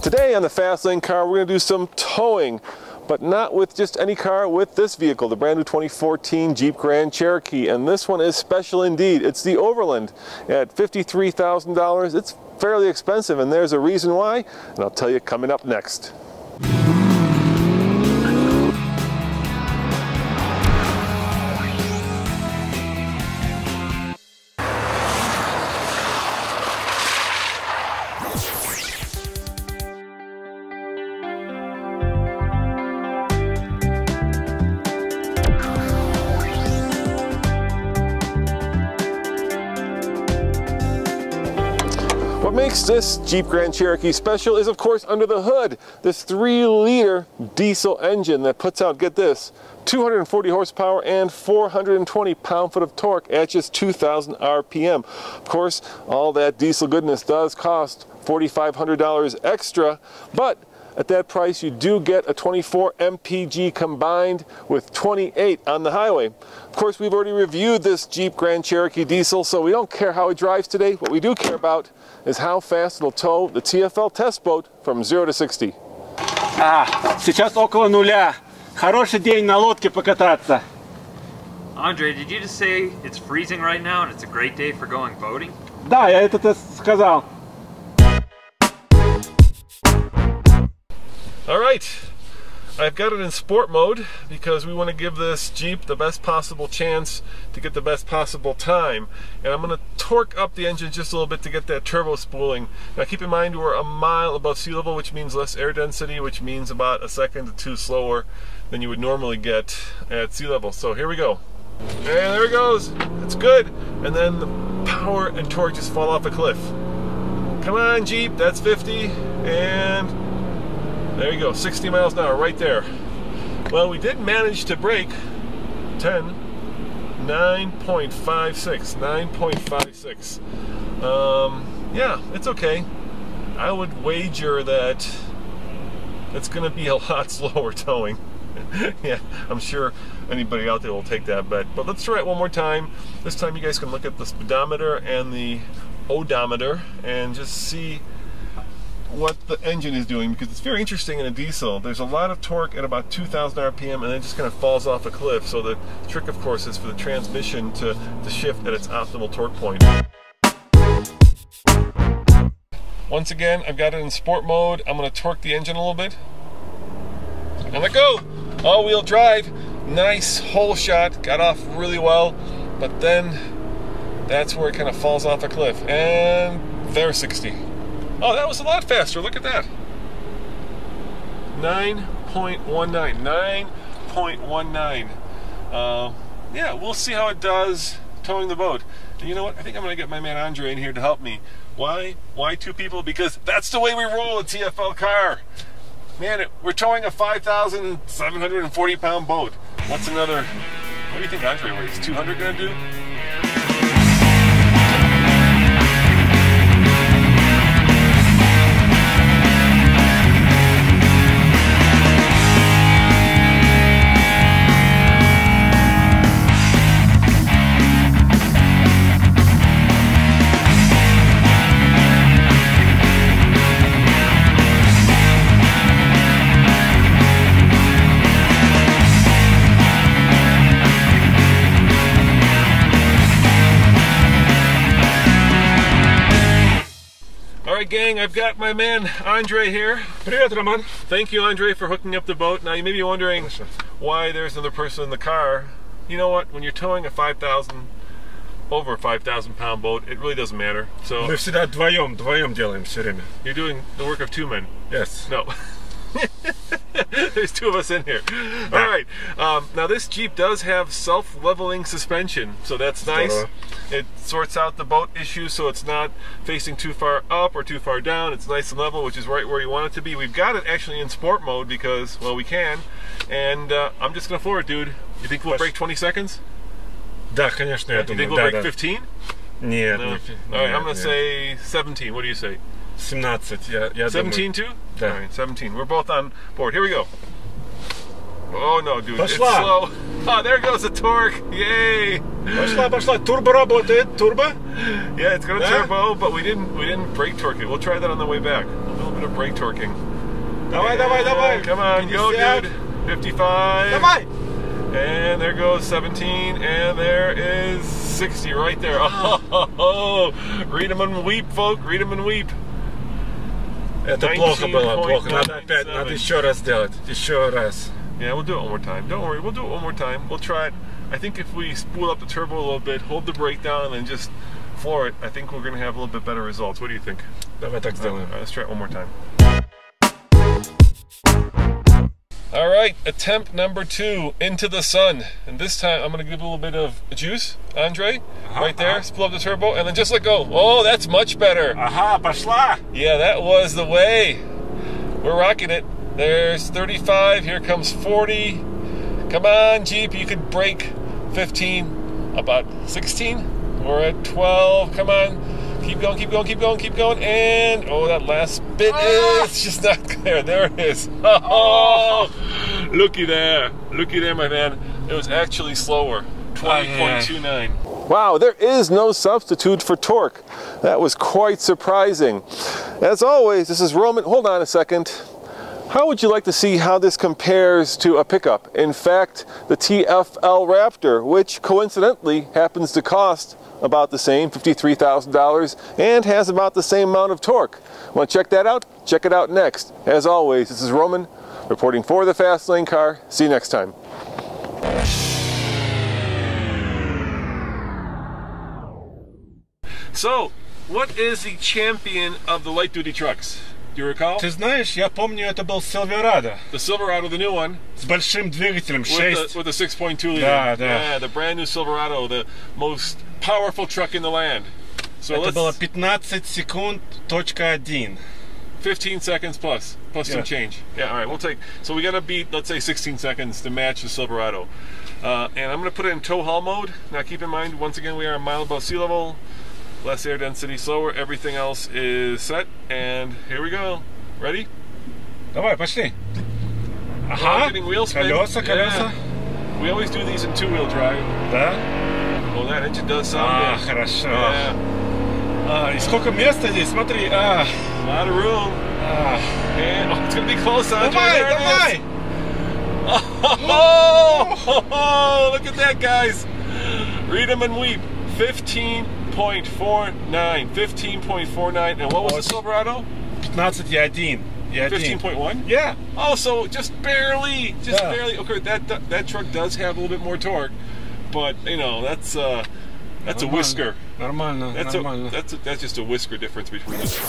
Today on the Fast Lane Car, we're going to do some towing, but not with just any car, with this vehicle, the brand new 2014 Jeep Grand Cherokee. And this one is special indeed. It's the Overland at $53,000. It's fairly expensive, and there's a reason why, and I'll tell you coming up next. What makes this Jeep Grand Cherokee special is, of course, under the hood, this 3-liter diesel engine that puts out, get this, 240 horsepower and 420 pound-foot of torque at just 2,000 RPM. Of course, all that diesel goodness does cost $4,500 extra, but at that price, you do get a 24 MPG combined with 28 on the highway. Of course, we've already reviewed this Jeep Grand Cherokee diesel, so we don't care how it drives today. What we do care about is how fast it'll tow the TFL test boat from 0 to 60. Сейчас около нуля. Хороший день на лодке покататься. Andre, did you just say it's freezing right now and it's a great day for going boating? Да, я это сказал. All right, I've got it in sport mode because we want to give this Jeep the best possible chance to get the best possible time. And I'm going to torque up the engine just a little bit to get that turbo spooling. Now keep in mind we're a mile above sea level, which means less air density, which means about a second or two slower than you would normally get at sea level. So here we go. And there it goes. It's good. And then the power and torque just fall off a cliff. Come on, Jeep, that's 50. And there you go, 60 miles an hour right there. Well, we did manage to break 10, 9.56, 9.56. Yeah, it's okay. I would wager that it's gonna be a lot slower towing. Yeah, I'm sure anybody out there will take that bet. But let's try it one more time. This time you guys can look at the speedometer and the odometer and just see what the engine is doing, because it's very interesting in a diesel. There's a lot of torque at about 2,000 RPM and then it just kind of falls off a cliff. So the trick, of course, is for the transmission to shift at its optimal torque point. Once again, I've got it in sport mode. I'm going to torque the engine a little bit. And let go! All-wheel drive. Nice hole shot. Got off really well. But then that's where it kind of falls off a cliff. And there's 60. Oh, that was a lot faster. Look at that. 9.19. 9.19. Yeah, we'll see how it does towing the boat. And you know what? I think I'm going to get my man Andre in here to help me. Why? Why two people? Because that's the way we roll a TFL car. Man, we're towing a 5,740 pound boat. What's another? What do you think Andre weighs? 200 going to do? Alright gang, I've got my man Andre here. Привет, Роман. Thank you, Andre, for hooking up the boat. Now you may be wondering why there's another person in the car. You know what, when you're towing a over 5,000 pound boat, it really doesn't matter. So Мы всегда вдвоем делаем все время. You're doing the work of two men. Yes. No. There's two of us in here. All right. Now this Jeep does have self-leveling suspension, so that's nice. It sorts out the boat issue, so it's not facing too far up or too far down. It's nice and level, which is right where you want it to be. We've got it actually in sport mode because, well, we can. And I'm just gonna floor it, dude. You think we'll break 20 seconds? Да, конечно, я думаю. You think we'll break 15? Нет. No. All right, I'm gonna say 17. What do you say? 17, я 17 думаю. too? Да. All right, 17. We're both on board. Here we go. Oh no, dude, Пошла. it's slow. Oh, there goes the torque. Yay! Пошла. Турбо работает. Турбо? Yeah, it's gonna turbo, but we didn't brake torque it. We'll try that on the way back. A little bit of brake torquing. Давай, давай, давай. Come on, go, 50. dude. 55. Давай. And there goes 17, and there is 60 right there. Oh, read them and weep, folk. Read them and weep. Это плохо было, плохо. Надо опять, надо еще раз сделать. Еще раз. Yeah, we'll do it one more time. Don't worry, we'll do it one more time. We'll try it. I think if we spool up the turbo a little bit, hold the brake down, and just floor it, I think we're going to have a little bit better results. What do you think? Давай так сделаем. Let's try it one more time. All right, attempt number 2, into the sun. And this time I'm going to give a little bit of juice, Andre, right there. Spool up the turbo, and then just let go. Oh, that's much better. Ага, пошла. Yeah, that was the way. We're rocking it. There's 35, here comes 40. Come on, Jeep, you could brake 15, about 16. We're at 12, come on. Keep going, keep going, keep going, keep going, and oh, that last bit is just not there. There it is. Oh, looky there, my man. It was actually slower, 20.29. Wow, there is no substitute for torque. That was quite surprising. As always, this is Roman. Hold on a second. How would you like to see how this compares to a pickup? In fact, the TFL Raptor, which coincidentally happens to cost about the same, $53,000, and has about the same amount of torque. Want to check that out? Check it out next. As always, this is Roman reporting for the Fast Lane Car. See you next time. So, what is the champion of the light-duty trucks? Do you recall? Ты знаешь, я помню, это был Silverado. The Silverado, the new one. С большим двигателем, 6. With a 6.2 liter. Да, да. Yeah, the brand new Silverado, the most powerful truck in the land. So это было 15 секунд, точка 1. 15 seconds plus some change. Yeah, all right, we'll take, so we gotta beat, let's say 16 seconds to match the Silverado. And I'm gonna put it in tow haul mode. Now keep in mind, once again, we are a mile above sea level. Less air density, slower, everything else is set, and here we go. Ready? Давай, пошли. Ага, getting wheel spin. Колеса, колеса. Yeah. We always do these in two-wheel drive. Да? Oh, that engine does sound good. Хорошо. Yeah. И сколько места здесь, смотри. A lot of room. And, oh, it's gonna be close, Andre. Давай, давай. Oh, look at that, guys. Read them and weep. 15.49. 15.49. And what was the Silverado? 15.1. 15.1? Yeah. Oh, so just barely. Okay, that truck does have a little bit more torque, but you know that's a whisker. Нормально, нормально. That's just a whisker difference between the two.